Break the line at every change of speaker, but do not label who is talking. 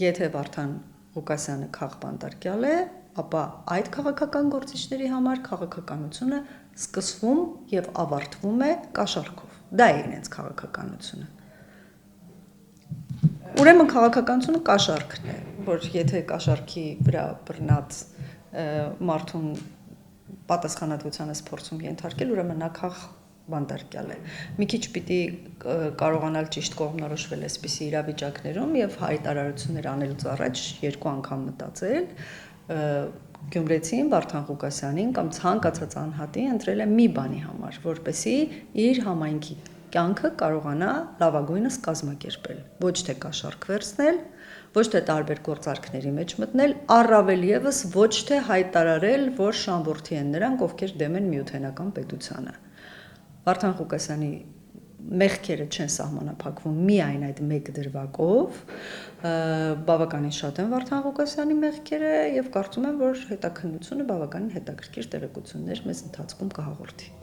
եթե Վարդան Ղուկասյանը քաղբանտարկյալ է, ապա այդ քաղաքական գործիչների համար քաղաքականությունը սկսվում եւ ավարտվում է կաշառքով։ Դա է իրենց քաղաքականությունը։ Ուրեմն քաղաքականությունը կաշառքն է, որ եթե կաշառքի վրա բռնած մարդուն պատասխանատվությանս փորձում ենթարկել, ուրեմն նա քաղբանտարկյալ է։ Մի քիչ պիտի կարողանալ ճիշտ կողմնորոշվել այսպիսի իրավիճակներում եւ հայտարարություններ անելուց առաջ երկու անգամ մտածել, Գյումրեցին Վարդան Ղուկասյանին կամ ցանկացած անհատի ընտրել է մի բանի համար, որպեսզի իր համայնքի կյանքը կարողանա լավագույնս կազմակերպել, ոչ թե կաշառք վերցնել, ոչ թե տարբեր գործարքների մեջ մտնել, առավել եւս ոչ թե հայտարարել, որ շամբուրդի են նրանք, ովքեր դեմ են միութենական պետությանը։ Վարդան Ղուկասյանի մեղքերը չեն սահմանափակվում միայն այդ մեկ դրվագով, բավականին շատ են Վարդան Ղուկասյանի մեղքերը եւ կարծում եմ, որ հետաքննությունը բավականին հետաքրքիր տեղեկություններ մեզ ընթացքում կհաղորդի։